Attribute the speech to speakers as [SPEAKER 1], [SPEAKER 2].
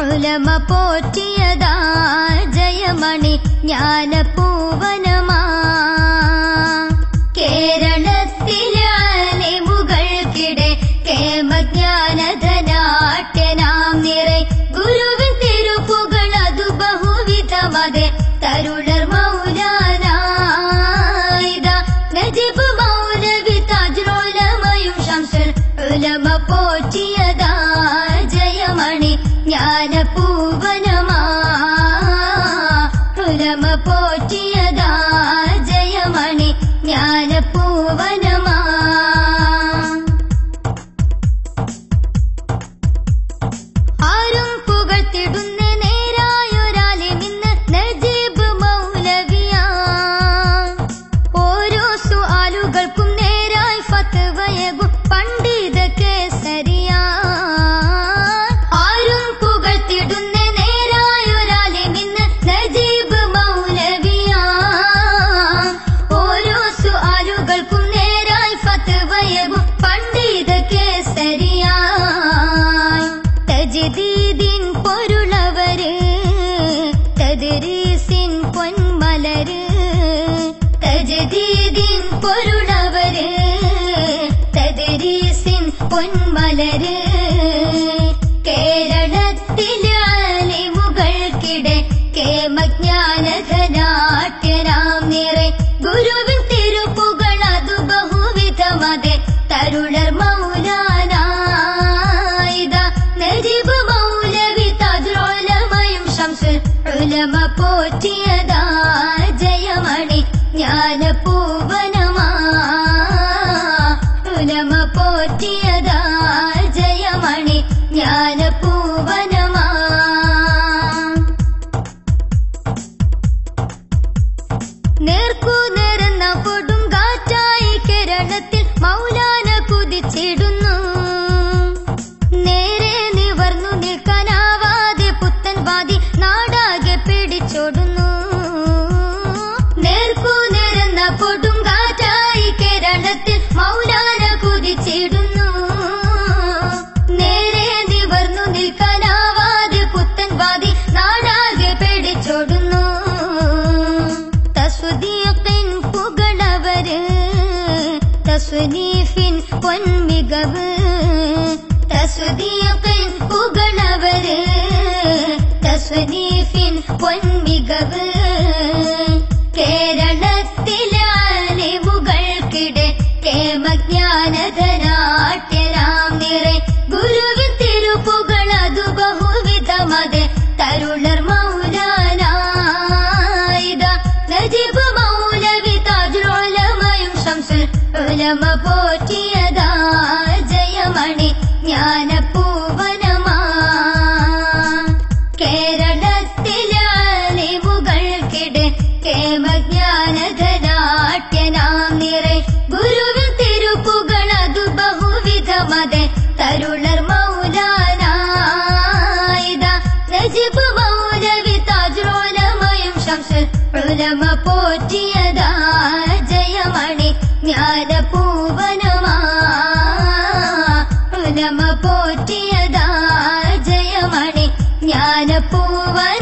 [SPEAKER 1] ഉലമ പോറ്റിയതാ ജയമണി ജ്ഞാനപൂവനമാ കേരളത്തിലെ ആലിമുകൾക്കിടെ കേമജ്ഞാനധനാട്യനാം നിറൈ ഗുരുവിൻ തിരുപ്പുകളതു ബഹുവിധമതെ തരുളർ മൗലാനാ ഇതാ നജീബ് മൗലവി താജുലുലമയും ശംസുൽ ഉലമ പോറ്റിയതാ ജയമണി ജ്ഞാനപൂവനമാ ഉലമ പോറ്റിയതാ ജയമണി ജ്ഞാനപൂവനമാ ആരും പുകഴ്ത്തിടുന്ന നേരായൊരാലിമിന്ന് നജീബ് മൗലവിയാ ഓരോ സുആലുകൾക്കും നേരായി ഫത്വയകും പണ്ഡിത കേസരിയാ ആരും പുകഴ്ത്തിടുന്ന നേരായൊരാലിമിന്ന് നജീബ് മൗലവിയാ ഓരോ സുആലുകൾക്കും നേരായി ഫത്വയകും പണ്ഡിത കേസരിയാ തജ്ദീദിൻ പൊരുളവര് തദ്രീസിൻ പൊന്മലര് തജ്ദീദിൻ പൊരുളവര് തദ്രീസിൻ പൊന്മലര് കേരളത്തിലെ ആലിമുകൾക്കിടെ കേമജ്ഞാനധനാട്യനാം നിറൈ ഗുരുവിൻ തിരുപ്പുകളതു ബഹുവിധമതെ തരുളർ മൗലാനാ ഇതാ നജീബ് മൗലവി താജുലുലമയും ശംസുൽ ഉലമ പോറ്റിയതാ ജയമണി ജ്ഞാനപൂവനമാ ഉലമ പോറ്റിയതാ ജയമണി ജ്ഞാനപൂവനമാ നേർക്കു നേരെന്ന കൊടുങ്കാറ്റായി കേരളത്തിൽ മൗലാന കുതിച്ചിടുന്നു നേരെ നിവർന്നു നിൽക്കാനാവാതെ പുത്തൻവാദി നാടാകെ പിടിച്ചോടുന്നു നേർക്കു നേരെന്ന കൊടുങ്കാറ്റായി കേരളത്തിൽ മൗലാന കുതിച്ചിടുന്നു നേരെ നിവർന്നു നിൽക്കാനാവാതെ പുത്തൻവാദി നാടാകെ പിടിച്ചോടുന്നു തസ്വദീഖിൻ പുകളവര് തസ്വനീഫിൻ പൊന്മികവ് തസ്വദീഖിൻ പുകളവര് തസ്വനീഫിൻ പൊന്മികവ് കേരളത്തിലെ ആലിമുകൾക്കിടെ കേമജ്ഞാനധനാട്യനാം നിറൈ ഗുരുവിൻ തിരുപ്പുകളതു ബഹുവിധമതെ തരുളർ മൗലാനാ ഇതാ നജീബ് മൗലവി താജുലുലമയും ശംസുൽ ഉലമ പോറ്റിയതാ ജയമണി ജ്ഞാനപൂവനമാ കേരളത്തിലെ ആലിമുകൾക്കിടെ കേമജ്ഞാനധനാട്യനാം നിറൈ ഗുരുവിൻ തിരുപ്പുകളതു ബഹുവിധമതെ തരുളർ മൗലാനാ ഇതാ നജീബ് മൗലവി താജുലുലമയും ശംസുൽ ഉലമ പോറ്റിയതാ ജയമണി ജ്ഞാനപൂവനമാ ഉലമ പോറ്റിയതാ ജയമണി ജ്ഞാനപൂവന